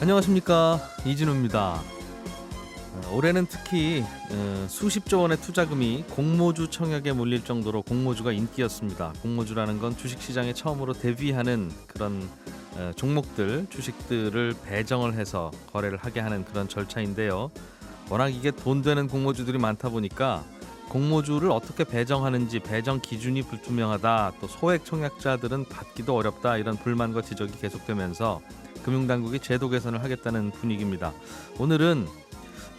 안녕하십니까, 이진우입니다. 올해는 특히 수십조 원의 투자금이 공모주 청약에 몰릴 정도로 공모주가 인기였습니다. 공모주라는 건 주식시장에 처음으로 데뷔하는 그런 종목들, 주식들을 배정을 해서 거래를 하게 하는 그런 절차인데요. 워낙 이게 돈 되는 공모주들이 많다 보니까 공모주를 어떻게 배정하는지 배정 기준이 불투명하다, 또 소액 청약자들은 받기도 어렵다, 이런 불만과 지적이 계속되면서 금융당국이 제도 개선을 하겠다는 분위기입니다. 오늘은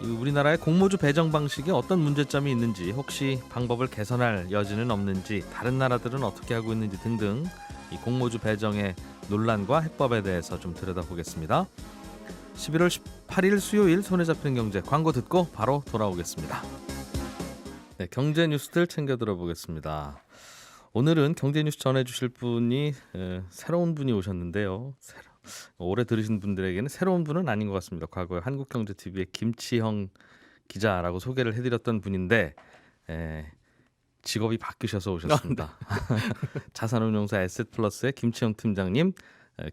우리나라의 공모주 배정 방식에 어떤 문제점이 있는지, 혹시 방법을 개선할 여지는 없는지, 다른 나라들은 어떻게 하고 있는지 등등 이 공모주 배정의 논란과 해법에 대해서 좀 들여다보겠습니다. 11월 18일 수요일 손에 잡히는 경제, 광고 듣고 바로 돌아오겠습니다. 네, 경제 뉴스들 챙겨 들어보겠습니다. 오늘은 경제 뉴스 전해주실 분이 새로운 분이 오셨는데요. 오래 들으신 분들에게는 새로운 분은 아닌 것 같습니다. 과거에 한국경제TV의 김치형 기자라고 소개를 해드렸던 분인데 직업이 바뀌셔서 오셨습니다. 자산운용사 에셋플러스의 김치형 팀장님,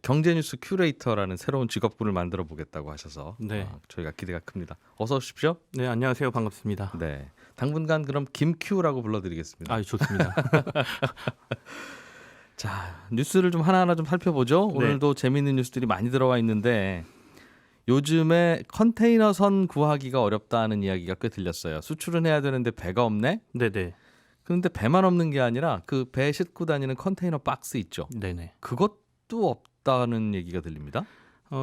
경제뉴스 큐레이터라는 새로운 직업군을 만들어 보겠다고 하셔서 네. 저희가 기대가 큽니다. 어서 오십시오. 네, 안녕하세요. 반갑습니다. 네, 당분간 그럼 김큐라고 불러드리겠습니다. 아, 좋습니다. 자, 뉴스를 좀 하나하나 좀 살펴보죠. 네. 오늘도 재미있는 뉴스들이 많이 들어와 있는데, 요즘에 컨테이너선 구하기가 어렵다는 이야기가 꽤 들렸어요. 수출은 해야 되는데 배가 없네? 네네. 그런데 배만 없는 게 아니라 그 배 싣고 다니는 컨테이너 박스 있죠. 네네. 그것도 없다는 얘기가 들립니다.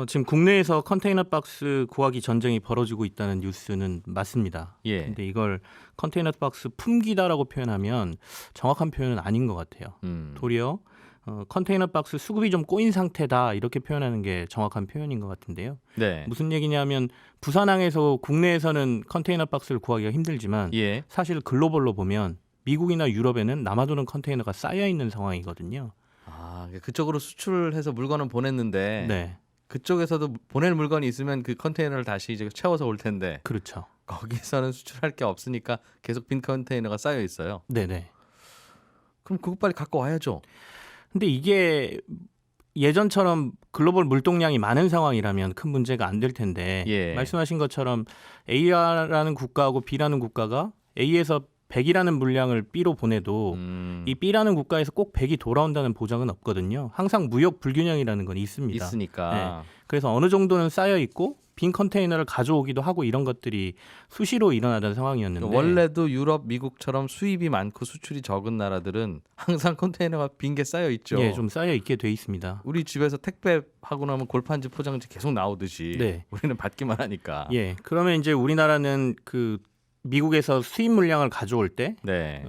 지금 국내에서 컨테이너 박스 구하기 전쟁이 벌어지고 있다는 뉴스는 맞습니다. 예. 근데 이걸 컨테이너 박스 품귀다라고 표현하면 정확한 표현은 아닌 것 같아요. 도리어 컨테이너 박스 수급이 좀 꼬인 상태다, 이렇게 표현하는 게 정확한 표현인 것 같은데요. 네. 무슨 얘기냐면 부산항에서 국내에서는 컨테이너 박스를 구하기가 힘들지만 예. 사실 글로벌로 보면 미국이나 유럽에는 남아도는 컨테이너가 쌓여 있는 상황이거든요. 아, 그쪽으로 수출해서 물건을 보냈는데 네, 그쪽에서도 보낼 물건이 있으면 그 컨테이너를 다시 이제 채워서 올 텐데 그렇죠. 거기서는 수출할 게 없으니까 계속 빈 컨테이너가 쌓여 있어요. 네네. 그럼 그거 빨리 갖고 와야죠. 근데 이게 예전처럼 글로벌 물동량이 많은 상황이라면 큰 문제가 안 될 텐데, 예. 말씀하신 것처럼 A라는 국가하고 B라는 국가가 A에서 100이라는 물량을 B로 보내도 이 B라는 국가에서 꼭 100이 돌아온다는 보장은 없거든요. 항상 무역 불균형이라는 건 있습니다. 있으니까. 그래서 어느 정도는 쌓여 있고 빈 컨테이너를 가져오기도 하고, 이런 것들이 수시로 일어나던 상황이었는데, 원래도 유럽, 미국처럼 수입이 많고 수출이 적은 나라들은 항상 컨테이너가 빈 게 쌓여 있죠. 예, 좀 쌓여 있게 돼 있습니다. 우리 집에서 택배하고 나면 골판지, 포장지 계속 나오듯이 네. 우리는 받기만 하니까. 예, 그러면 이제 우리나라는 그 미국에서 수입 물량을 가져올 때 네.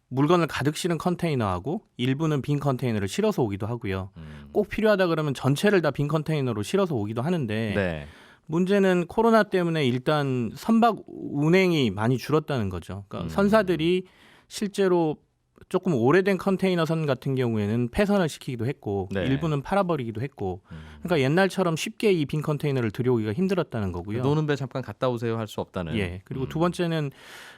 물건을 가득 실은 컨테이너하고 일부는 빈 컨테이너를 실어서 오기도 하고요. 꼭 필요하다 그러면 전체를 다 빈 컨테이너로 실어서 오기도 하는데, 네. 문제는 코로나 때문에 일단 선박 운행이 많이 줄었다는 거죠. 그러니까 선사들이 실제로 조금 오래된 컨테이너 선 같은 경우에는 폐선을 시키기도 했고, 네. 일부는 팔아버리기도 했고, 그러니까 옛날처럼 쉽게 이 빈 컨테이너를 들여오기가 힘들었다는 거고요. 노는 배 잠깐 갔다 오세요 할 수 없다는. 예. 그리고 두 번째는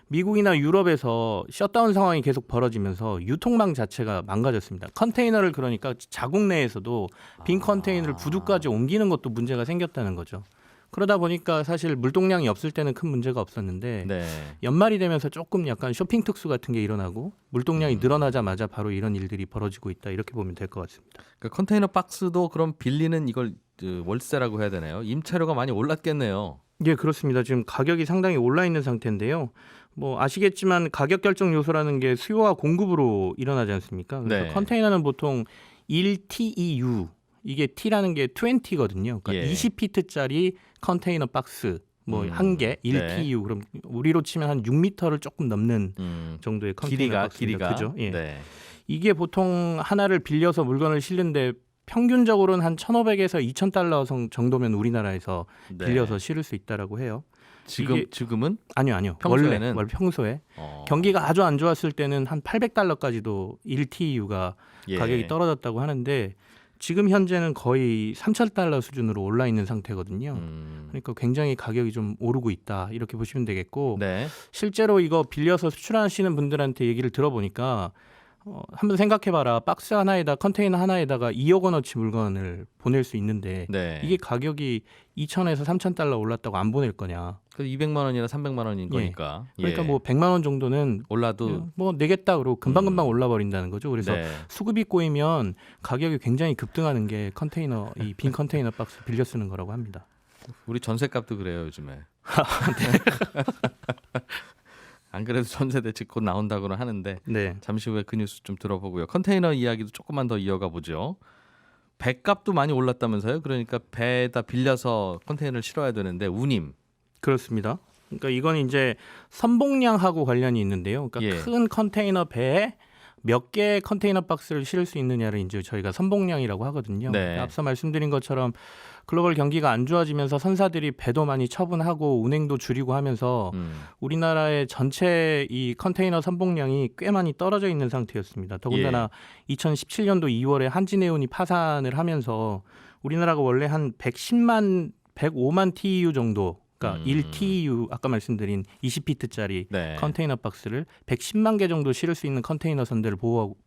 미국이나 유럽에서 셧다운 상황이 계속 벌어지면서 유통망 자체가 망가졌습니다. 컨테이너를, 그러니까 자국 내에서도 빈 컨테이너를 부두까지 옮기는 것도 문제가 생겼다는 거죠. 그러다 보니까 사실 물동량이 없을 때는 큰 문제가 없었는데, 네. 연말이 되면서 조금 약간 쇼핑 특수 같은 게 일어나고 물동량이 늘어나자마자 바로 이런 일들이 벌어지고 있다, 이렇게 보면 될 것 같습니다. 그 컨테이너 박스도 그럼 빌리는 이걸 월세라고 해야 되나요? 임차료가 많이 올랐겠네요. 예, 그렇습니다. 지금 가격이 상당히 올라 있는 상태인데요. 뭐 아시겠지만 가격 결정 요소라는 게 수요와 공급으로 일어나지 않습니까? 그래서 네. 컨테이너는 보통 1TEU, 이게 T라는 게 20거든요. 그러니까 예. 20피트짜리 컨테이너 박스 뭐 한 개, 1TEU. 그럼 우리로 치면 한 6m를 조금 넘는 정도의 컨테이너 박스입니다. 그죠? 예. 네. 이게 보통 하나를 빌려서 물건을 실는데 평균적으로는 한 1,500에서 2,000달러 정도면 우리나라에서 네. 빌려서 실을 수 있다라고 해요. 지금은 아니요. 평소에는? 원래 평소에 경기가 아주 안 좋았을 때는 한 800달러까지도 1TU가 예. 가격이 떨어졌다고 하는데, 지금 현재는 거의 3,000달러 수준으로 올라 있는 상태거든요. 그러니까 굉장히 가격이 좀 오르고 있다, 이렇게 보시면 되겠고, 네. 실제로 이거 빌려서 수출하시는 분들한테 얘기를 들어보니까 한번 생각해봐라. 박스 하나에다 컨테이너 하나에다가 2억 원어치 물건을 보낼 수 있는데 네. 이게 가격이 2,000에서 3,000달러 올랐다고 안 보낼 거냐. 그 200만 원이나 300만 원인 거니까. 그러니까 예. 뭐 100만 원 정도는 올라도 뭐 내겠다 그러고 금방금방 올라버린다는 거죠. 그래서 네. 수급이 꼬이면 가격이 굉장히 급등하는 게 컨테이너 이 빈 컨테이너 박스 빌려 쓰는 거라고 합니다. 우리 전세값도 그래요 요즘에. 안 그래도 전세 대책 곧 나온다고는 하는데 네. 잠시 후에 그 뉴스 좀 들어보고요. 컨테이너 이야기도 조금만 더 이어가 보죠. 배값도 많이 올랐다면서요? 그러니까 배에다 빌려서 컨테이너를 실어야 되는데 운임. 그렇습니다. 그러니까 이건 이제 선봉량하고 관련이 있는데요. 그러니까 예. 큰 컨테이너 배에 몇 개의 컨테이너 박스를 실을 수 있느냐를 이제 저희가 선봉량이라고 하거든요. 네. 앞서 말씀드린 것처럼 글로벌 경기가 안 좋아지면서 선사들이 배도 많이 처분하고 운행도 줄이고 하면서 우리나라의 전체 이 컨테이너 선봉량이 꽤 많이 떨어져 있는 상태였습니다. 더군다나 2017년도 2월에 한진해운이 파산을 하면서 우리나라가 원래 한 105만 TEU 정도, 그러니까 1TEU 아까 말씀드린 20피트짜리 네. 컨테이너 박스를 110만 개 정도 실을 수 있는 컨테이너 선대를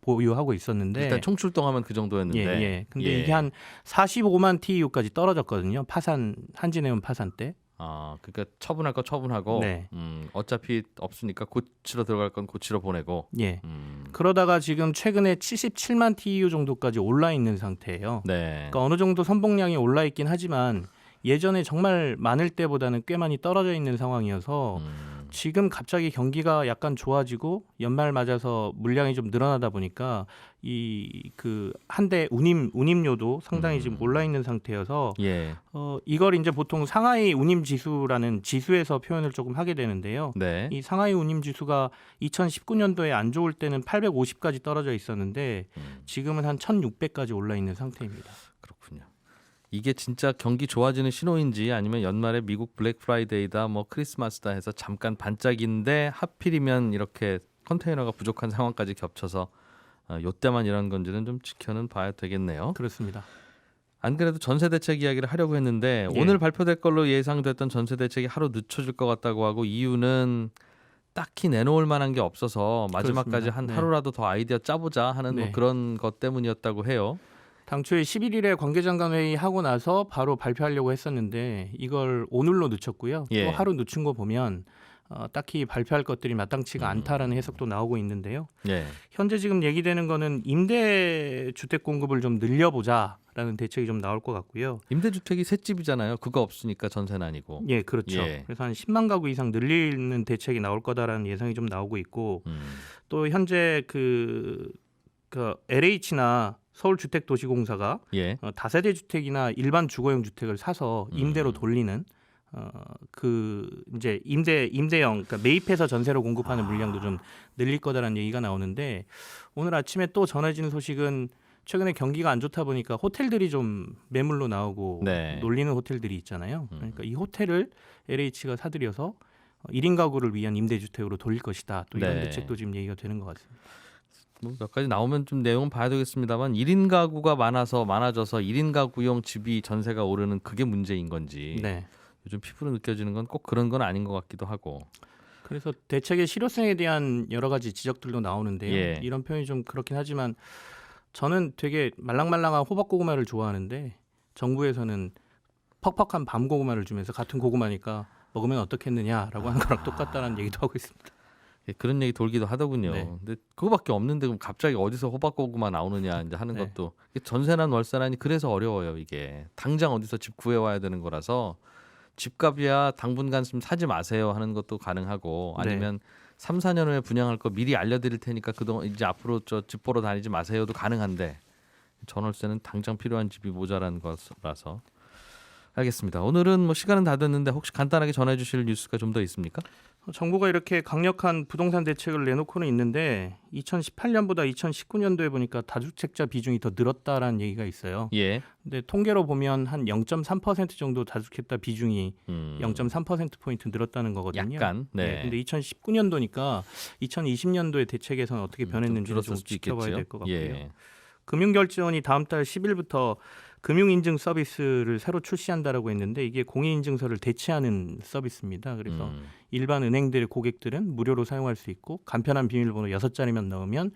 보유하고 있었는데 일단 총 출동하면 그 정도였는데. 예. 근데 이게 한 45만 TEU까지 떨어졌거든요. 파산 한진해운 파산 때. 아, 그러니까 처분할 거 처분하고 네. 어차피 없으니까 고치러 들어갈 건 고치러 보내고. 예. 그러다가 지금 최근에 77만 TEU 정도까지 올라 있는 상태예요. 네. 그러니까 어느 정도 선봉량이 올라 있긴 하지만 예전에 정말 많을 때보다는 꽤 많이 떨어져 있는 상황이어서 지금 갑자기 경기가 약간 좋아지고 연말 맞아서 물량이 좀 늘어나다 보니까 이 그 한 대 운임료도 상당히 지금 올라 있는 상태여서 예. 이걸 이제 보통 상하이 운임 지수라는 지수에서 표현을 조금 하게 되는데요. 네. 이 상하이 운임 지수가 2019년도에 안 좋을 때는 850까지 떨어져 있었는데 지금은 한 1,600까지 올라 있는 상태입니다. 그렇군요. 이게 진짜 경기 좋아지는 신호인지 아니면 연말에 미국 블랙 프라이데이다 뭐 크리스마스다 해서 잠깐 반짝인데 하필이면 이렇게 컨테이너가 부족한 상황까지 겹쳐서 요때만 이런 건지는 좀 지켜는 봐야 되겠네요. 그렇습니다. 안 그래도 전세 대책 이야기를 하려고 했는데 예. 오늘 발표될 걸로 예상됐던 전세 대책이 하루 늦춰질 것 같다고 하고 이유는 딱히 내놓을 만한 게 없어서 마지막까지 그렇습니다. 한 네. 하루라도 더 아이디어 짜보자 하는 뭐 네. 그런 것 때문이었다고 해요. 당초에 11일에 관계장관 회의 하고 나서 바로 발표하려고 했었는데 이걸 오늘로 늦췄고요. 예. 또 하루 늦춘 거 보면 딱히 발표할 것들이 마땅치가 않다라는 해석도 나오고 있는데요. 예. 현재 지금 얘기되는 거는 임대 주택 공급을 좀 늘려보자라는 대책이 좀 나올 것 같고요. 임대주택이 새 집이잖아요. 그거 없으니까 전세는 아니고. 예, 그렇죠. 예. 그래서 한 10만 가구 이상 늘리는 대책이 나올 거다라는 예상이 좀 나오고 있고 또 현재 그 LH나 서울주택도시공사가 예. 다세대 주택이나 일반 주거용 주택을 사서 임대로 돌리는 그 이제 임대형 그러니까 매입해서 전세로 공급하는 물량도 좀 늘릴 거다라는 얘기가 나오는데 오늘 아침에 또 전해진 소식은 최근에 경기가 안 좋다 보니까 호텔들이 좀 매물로 나오고 네. 놀리는 호텔들이 있잖아요. 그러니까 이 호텔을 LH가 사들여서 1인 가구를 위한 임대주택으로 돌릴 것이다. 또 이런 네. 대책도 지금 얘기가 되는 것 같습니다. 뭐 몇 가지 나오면 좀 내용은 봐야 되겠습니다만 1인 가구가 많아져서 1인 가구용 집이 전세가 오르는 그게 문제인 건지 네. 요즘 피부로 느껴지는 건 꼭 그런 건 아닌 것 같기도 하고. 그래서 대책의 실효성에 대한 여러 가지 지적들도 나오는데요. 예. 이런 표현이 좀 그렇긴 하지만 저는 되게 말랑말랑한 호박고구마를 좋아하는데 정부에서는 퍽퍽한 밤고구마를 주면서 같은 고구마니까 먹으면 어떻겠느냐라고 하는 거랑 똑같다는 얘기도 하고 있습니다. 예, 그런 얘기 돌기도 하더군요. 네. 근데 그거밖에 없는데 그럼 갑자기 어디서 호박고구마 나오느냐 이제 하는 네. 것도 이게 전세난 월세난이 그래서 어려워요. 이게 당장 어디서 집 구해와야 되는 거라서 집값이야 당분간 좀 사지 마세요 하는 것도 가능하고 아니면 3, 4년 후에 분양할 거 미리 알려드릴 테니까 그동안 이제 앞으로 저 집 보러 다니지 마세요도 가능한데 전월세는 당장 필요한 집이 모자란 것라서. 알겠습니다. 오늘은 뭐 시간은 다 됐는데 혹시 간단하게 전해주실 뉴스가 좀 더 있습니까? 정부가 이렇게 강력한 부동산 대책을 내놓고는 있는데 2018년보다 2019년도에 보니까 다주택자 비중이 더 늘었다라는 얘기가 있어요. 예. 근데 통계로 보면 한 0.3% 정도 다주택자 비중이 0.3%포인트 늘었다는 거거든요. 약간. 네. 근데 2019년도니까 2020년도의 대책에서는 어떻게 변했는지 좀 줄었을 수도 지켜봐야 있겠죠. 될 것 같고요. 예. 금융결제원이 다음 달 10일부터 금융인증 서비스를 새로 출시한다라고 했는데 이게 공인인증서를 대체하는 서비스입니다. 그래서 일반 은행들의 고객들은 무료로 사용할 수 있고 간편한 비밀번호 6자리만 넣으면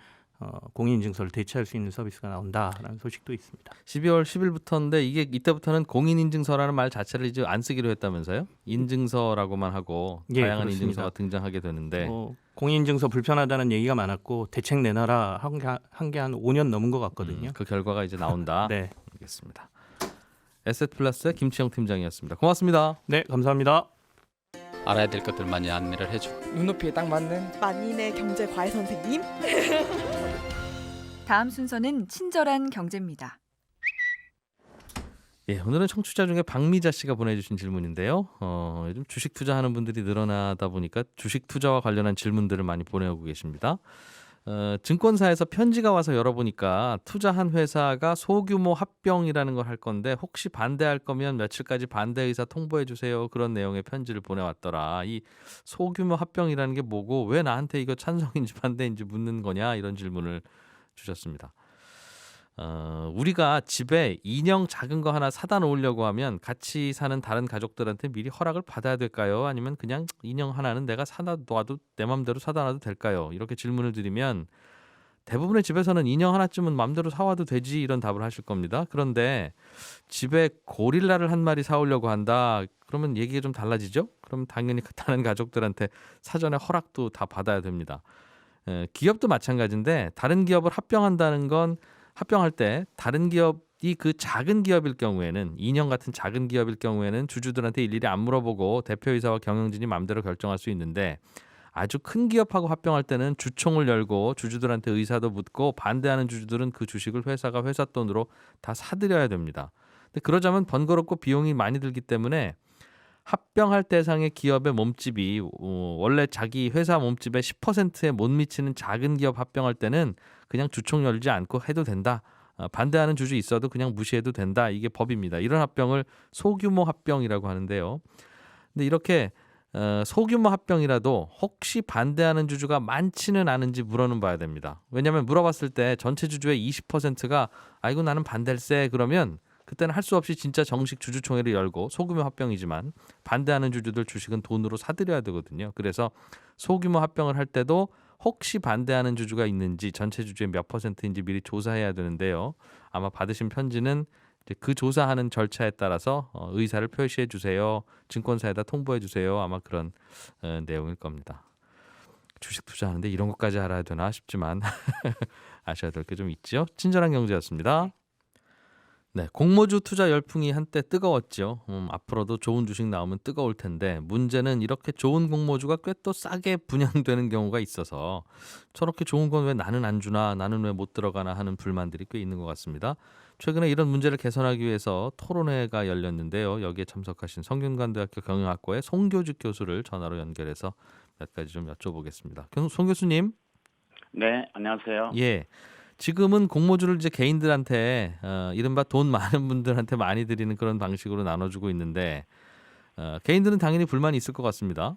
공인인증서를 대체할 수 있는 서비스가 나온다라는 소식도 있습니다. 12월 10일부터인데 이게 이때부터는 공인인증서라는 말 자체를 이제 안 쓰기로 했다면서요? 인증서라고만 하고 예, 다양한 그렇습니다. 인증서가 등장하게 되는데 공인인증서 불편하다는 얘기가 많았고 대책 내놔라 한 게 한 5년 넘은 것 같거든요. 그 결과가 이제 나온다. 네, 알겠습니다. 에셋플러스의 김치영 팀장이었습니다. 고맙습니다. 네, 감사합니다. 알아야 될 것들 많이 안내를 해주고 눈높이에 딱 맞는 만인의 경제 과외 선생님. 다음 순서는 친절한 경제입니다. 예, 오늘은 청취자 중에 박미자 씨가 보내주신 질문인데요. 요즘 주식 투자하는 분들이 늘어나다 보니까 주식 투자와 관련한 질문들을 많이 보내오고 계십니다. 증권사에서 편지가 와서 열어보니까 투자한 회사가 소규모 합병이라는 걸 할 건데 혹시 반대할 거면 며칠까지 반대 의사 통보해 주세요. 그런 내용의 편지를 보내왔더라. 이 소규모 합병이라는 게 뭐고 왜 나한테 이거 찬성인지 반대인지 묻는 거냐 이런 질문을 주셨습니다. 우리가 집에 인형 작은 거 하나 사다 놓으려고 하면 같이 사는 다른 가족들한테 미리 허락을 받아야 될까요? 아니면 그냥 인형 하나는 내가 사다 놔도 내 맘대로 사다 놔도 될까요? 이렇게 질문을 드리면 대부분의 집에서는 인형 하나쯤은 맘대로 사와도 되지 이런 답을 하실 겁니다. 그런데 집에 고릴라를 한 마리 사오려고 한다. 그러면 얘기가 좀 달라지죠? 그럼 당연히 다른 가족들한테 사전에 허락도 다 받아야 됩니다. 기업도 마찬가지인데 다른 기업을 합병한다는 건 합병할 때 다른 기업이 그 작은 기업일 경우에는 인형 같은 작은 기업일 경우에는 주주들한테 일일이 안 물어보고 대표이사와 경영진이 마음대로 결정할 수 있는데 아주 큰 기업하고 합병할 때는 주총을 열고 주주들한테 의사도 묻고 반대하는 주주들은 그 주식을 회사가 회사 돈으로 다 사들여야 됩니다. 근데 그러자면 번거롭고 비용이 많이 들기 때문에 합병할 대상의 기업의 몸집이 원래 자기 회사 몸집의 10%에 못 미치는 작은 기업 합병할 때는 그냥 주총 열지 않고 해도 된다. 반대하는 주주 있어도 그냥 무시해도 된다. 이게 법입니다. 이런 합병을 소규모 합병이라고 하는데요. 근데 이렇게 소규모 합병이라도 혹시 반대하는 주주가 많지는 않은지 물어는 봐야 됩니다. 왜냐하면 물어봤을 때 전체 주주의 20%가 아이고 나는 반댈세 그러면 그때는 할 수 없이 진짜 정식 주주총회를 열고 소규모 합병이지만 반대하는 주주들 주식은 돈으로 사들여야 되거든요. 그래서 소규모 합병을 할 때도 혹시 반대하는 주주가 있는지 전체 주주의 몇 %인지 미리 조사해야 되는데요. 아마 받으신 편지는 이제 그 조사하는 절차에 따라서 의사를 표시해 주세요. 증권사에다 통보해 주세요. 아마 그런 내용일 겁니다. 주식 투자하는데 이런 것까지 알아야 되나 싶지만 아셔야 될 게 좀 있죠. 친절한 경제였습니다. 네, 공모주 투자 열풍이 한때 뜨거웠죠. 앞으로도 좋은 주식 나오면 뜨거울 텐데 문제는 이렇게 좋은 공모주가 꽤 또 싸게 분양되는 경우가 있어서 저렇게 좋은 건 왜 나는 안 주나 나는 왜 못 들어가나 하는 불만들이 꽤 있는 것 같습니다. 최근에 이런 문제를 개선하기 위해서 토론회가 열렸는데요. 여기에 참석하신 성균관대학교 경영학과의 송교직 교수를 전화로 연결해서 몇 가지 좀 여쭤보겠습니다. 송 교수님. 네, 안녕하세요. 예. 지금은 공모주를 이제 개인들한테 이른바 돈 많은 분들한테 많이 드리는 그런 방식으로 나눠주고 있는데 개인들은 당연히 불만이 있을 것 같습니다.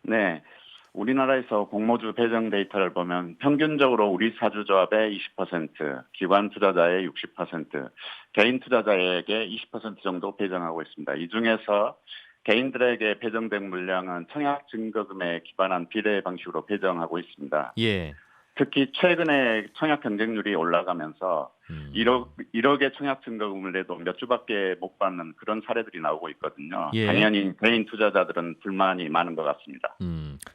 네, 우리나라에서 공모주 배정 데이터를 보면 평균적으로 우리 사주조합의 20%, 기관 투자자의 60%, 개인 투자자에게 20% 정도 배정하고 있습니다. 이 중에서 개인들에게 배정된 물량은 청약 증거금에 기반한 비례 방식으로 배정하고 있습니다. 예. 특히 최근에 청약 경쟁률이 올라가면서 1억의 청약 증거금을 내도 몇 주밖에 못 받는 그런 사례들이 나오고 있거든요. 예. 당연히 개인 투자자들은 불만이 많은 것 같습니다.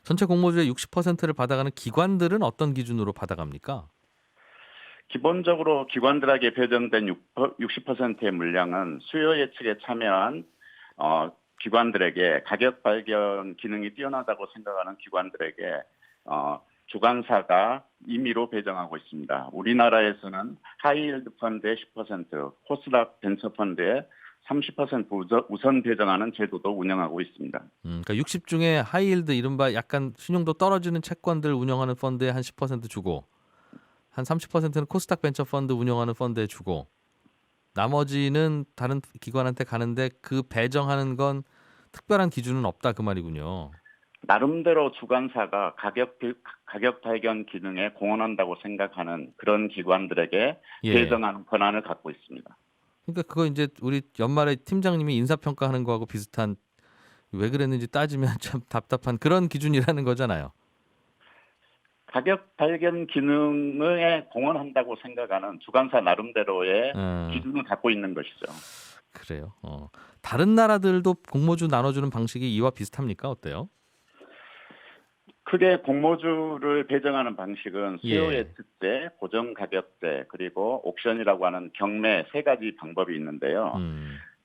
전체 공모주의 60%를 받아가는 기관들은 어떤 기준으로 받아갑니까? 기본적으로 기관들에게 배정된 60%의 물량은 수요 예측에 참여한 기관들에게 가격 발견 기능이 뛰어나다고 생각하는 기관들에게 주관사가 임의로 배정하고 있습니다. 우리나라에서는 하이힐드 펀드의 10%, 코스닥 벤처 펀드의 30% 우선 배정하는 제도도 운영하고 있습니다. 그러니까 60 중에 하이힐드 이른바 약간 신용도 떨어지는 채권들 운영하는 펀드에 한 10% 주고 한 30%는 코스닥 벤처 펀드 운영하는 펀드에 주고 나머지는 다른 기관한테 가는데 그 배정하는 건 특별한 기준은 없다 그 말이군요. 나름대로 주관사가 가격 발견 기능에 공헌한다고 생각하는 그런 기관들에게 예. 배정하는 권한을 갖고 있습니다. 그러니까 그거 이제 우리 연말에 팀장님이 인사평가하는 거하고 비슷한 왜 그랬는지 따지면 참 답답한 그런 기준이라는 거잖아요. 가격 발견 기능에 공헌한다고 생각하는 주관사 나름대로의 기준을 갖고 있는 것이죠. 그래요. 다른 나라들도 공모주 나눠주는 방식이 이와 비슷합니까? 어때요? 크게 공모주를 배정하는 방식은 수요 예. 예측제, 고정 가격제, 그리고 옥션이라고 하는 경매 세 가지 방법이 있는데요.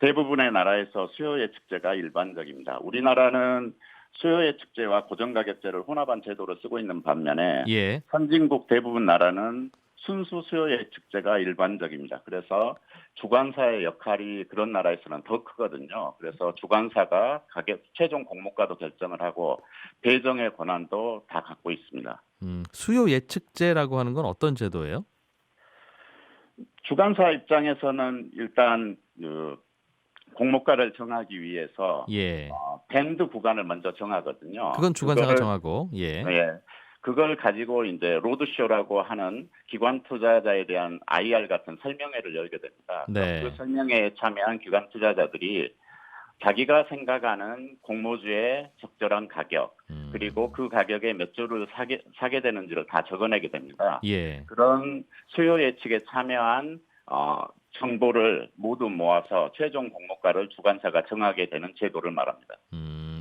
대부분의 나라에서 수요 예측제가 일반적입니다. 우리나라는 수요 예측제와 고정 가격제를 혼합한 제도를 쓰고 있는 반면에 예. 선진국 대부분 나라는 순수 수요 예측제가 일반적입니다. 그래서 주관사의 역할이 그런 나라에서는 더 크거든요. 그래서 주관사가 가격 최종 공모가도 결정을 하고 배정의 권한도 다 갖고 있습니다. 수요 예측제라고 하는 건 어떤 제도예요? 주관사 입장에서는 일단 공모가를 정하기 위해서 예. 밴드 구간을 먼저 정하거든요. 그건 주관사가 그거를- 정하고 예. 예. 그걸 가지고 이제 로드쇼라고 하는 기관 투자자에 대한 IR 같은 설명회를 열게 됩니다. 네. 그 설명회에 참여한 기관 투자자들이 자기가 생각하는 공모주의 적절한 가격 그리고 그 가격에 몇 주를 사게 되는지를 다 적어내게 됩니다. 예. 그런 수요 예측에 참여한 정보를 모두 모아서 최종 공모가를 주관사가 정하게 되는 제도를 말합니다.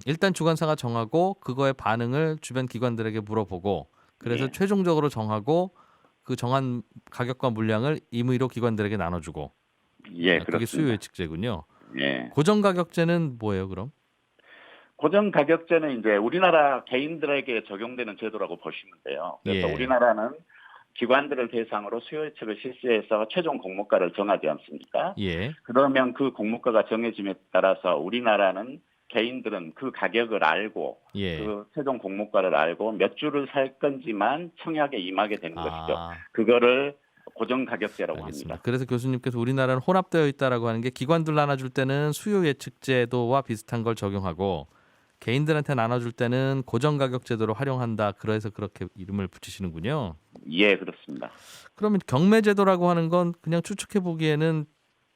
일단 주관사가 정하고 그거의 반응을 주변 기관들에게 물어보고 그래서 예. 최종적으로 정하고 그 정한 가격과 물량을 임의로 기관들에게 나눠주고 예, 그게 수요 그렇습니다. 예측제군요. 예. 고정 가격제는 뭐예요, 그럼? 고정 가격제는 이제 우리나라 개인들에게 적용되는 제도라고 보시면 돼요. 그래서 예. 우리나라는 기관들을 대상으로 수요 예측을 실시해서 최종 공모가를 정하지 않습니까? 예. 그러면 그 공모가가 정해짐에 따라서 우리나라는 개인들은 그 가격을 알고 예. 그 최종 공모가를 알고 몇 주를 살 건지만 청약에 임하게 되는 것이죠. 아, 그거를 고정 가격제라고 알겠습니다. 합니다. 그래서 교수님께서 우리나라는 혼합되어 있다라고 하는 게 기관들 나눠줄 때는 수요 예측 제도와 비슷한 걸 적용하고 개인들한테 나눠줄 때는 고정 가격 제도로 활용한다. 그래서 그렇게 이름을 붙이시는군요. 예, 그렇습니다. 그러면 경매 제도라고 하는 건 그냥 추측해 보기에는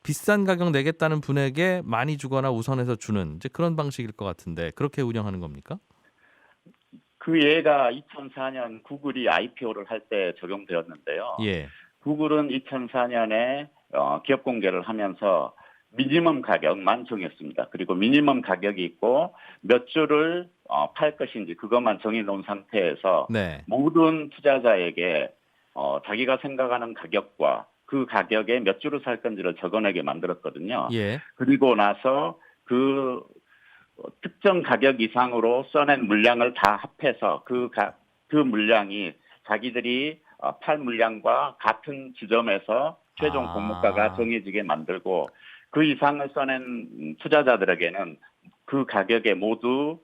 비싼 가격 내겠다는 분에게 많이 주거나 우선해서 주는 이제 그런 방식일 것 같은데 그렇게 운영하는 겁니까? 그 예가 2004년 구글이 IPO를 할 때 적용되었는데요. 예. 구글은 2004년에 기업 공개를 하면서 미니멈 가격만 정했습니다. 그리고 미니멈 가격이 있고 몇 주를 팔 것인지 그것만 정해놓은 상태에서 네. 모든 투자자에게 자기가 생각하는 가격과 그 가격에 몇 주를 살 건지를 적어내게 만들었거든요. 예. 그리고 나서 그 특정 가격 이상으로 써낸 물량을 다 합해서 그 물량이 자기들이 팔 물량과 같은 지점에서 최종 공모가가 정해지게 만들고 그 이상을 써낸 투자자들에게는 그 가격에 모두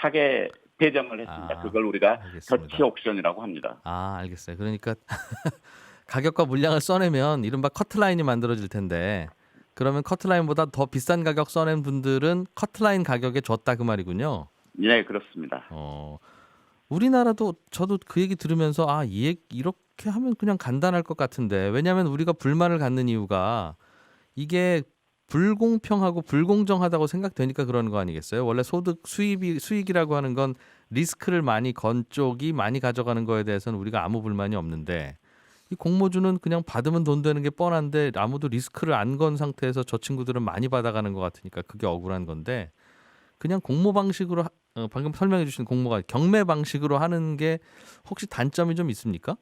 사게 배정을 했습니다. 그걸 우리가 알겠습니다. 더치 옥션이라고 합니다. 알겠어요. 그러니까 가격과 물량을 써내면 이른바 커트라인이 만들어질 텐데 그러면 커트라인보다 더 비싼 가격 써낸 분들은 커트라인 가격에 줬다 그 말이군요. 네, 그렇습니다. 우리나라도 저도 그 얘기 들으면서 이렇게 하면 그냥 간단할 것 같은데 왜냐하면 우리가 불만을 갖는 이유가 이게 불공평하고 불공정하다고 생각되니까 그러는 거 아니겠어요? 원래 수익이라고 하는 건 리스크를 많이 건 쪽이 많이 가져가는 거에 대해서는 우리가 아무 불만이 없는데 이 공모주는 그냥 받으면 돈 되는 게 뻔한데 아무도 리스크를 안 건 상태에서 저 친구들은 많이 받아가는 것 같으니까 그게 억울한 건데 그냥 공모 방식으로 방금 설명해 주신 공모가 경매 방식으로 하는 게 혹시 단점이 좀 있습니까?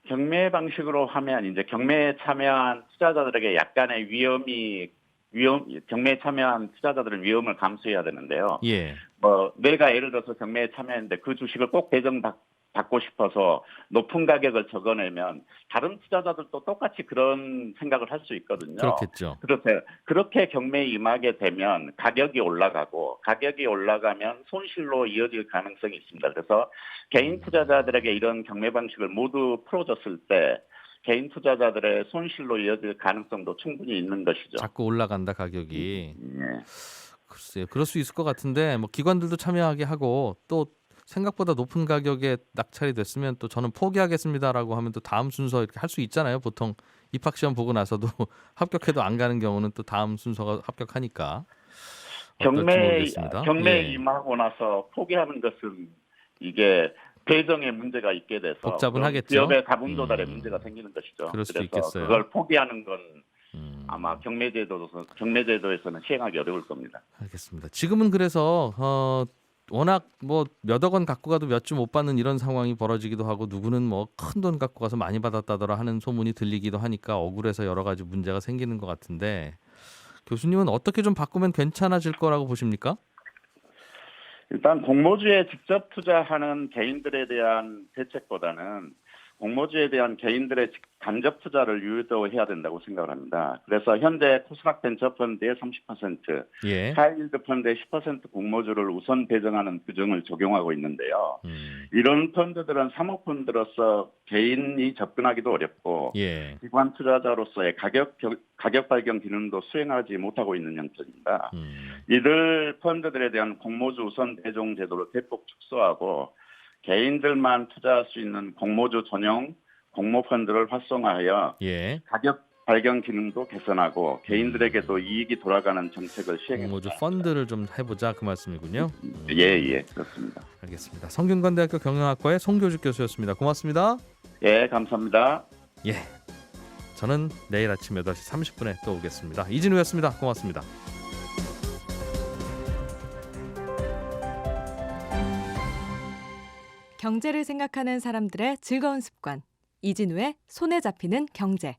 경매 방식으로 하면 이제 경매에 참여한 투자자들에게 약간의 경매에 참여한 투자자들의 위험을 감수해야 되는데요. 예. 내가 예를 들어서 경매에 참여했는데 그 주식을 꼭 배정받고 싶어서 높은 가격을 적어내면 다른 투자자들도 똑같이 그런 생각을 할 수 있거든요. 그렇겠죠. 그렇게 경매에 임하게 되면 가격이 올라가면 손실로 이어질 가능성이 있습니다. 그래서 개인 투자자들에게 이런 경매 방식을 모두 풀어줬을 때 개인 투자자들의 손실로 이어질 가능성도 충분히 있는 것이죠. 자꾸 올라간다 가격이. 예. 글쎄요. 그럴 수 있을 것 같은데 뭐 기관들도 참여하게 하고 또 생각보다 높은 가격에 낙찰이 됐으면 또 저는 포기하겠습니다라고 하면 또 다음 순서 이렇게 할 수 있잖아요. 보통 입학 시험 보고 나서도 합격해도 안 가는 경우는 또 다음 순서가 합격하니까. 경매에 예. 임하고 나서 포기하는 것은 이게 배정에 문제가 있게 돼서 복잡은 하겠죠. 기업의 자본 조달에 음. 문제가 생기는 것이죠. 그럴 수도 그래서 있겠어요. 그걸 포기하는 건 아마 아마 경매제도에서는 시행하기 어려울 겁니다. 알겠습니다. 지금은 그래서 워낙 뭐 몇억 원 갖고 가도 몇 주 못 받는 이런 상황이 벌어지기도 하고 누구는 뭐 큰 돈 갖고 가서 많이 받았다더라 하는 소문이 들리기도 하니까 억울해서 여러 가지 문제가 생기는 것 같은데 교수님은 어떻게 좀 바꾸면 괜찮아질 거라고 보십니까? 일단 공모주에 직접 투자하는 개인들에 대한 대책보다는 공모주에 대한 개인들의 간접 투자를 유도해야 된다고 생각을 합니다. 그래서 현재 코스닥 벤처펀드의 30%, 예. 하이힐드 펀드의 10% 공모주를 우선 배정하는 규정을 적용하고 있는데요. 이런 펀드들은 사모펀드로서 개인이 접근하기도 어렵고 예. 기관 투자자로서의 가격 발견 기능도 수행하지 못하고 있는 형태입니다. 이들 펀드들에 대한 공모주 우선 배정 제도를 대폭 축소하고 개인들만 투자할 수 있는 공모주 전용 공모펀드를 활성화하여 예. 가격 발견 기능도 개선하고 개인들에게도 이익이 돌아가는 정책을 시행해 공모주 펀드를 좀 해보자 그 말씀이군요. 예, 그렇습니다. 알겠습니다. 성균관대학교 경영학과의 송교주 교수였습니다. 고맙습니다. 예, 감사합니다. 예. 저는 내일 아침 8시 30분에 또 오겠습니다. 이진우였습니다. 고맙습니다. 경제를 생각하는 사람들의 즐거운 습관. 이진우의 손에 잡히는 경제.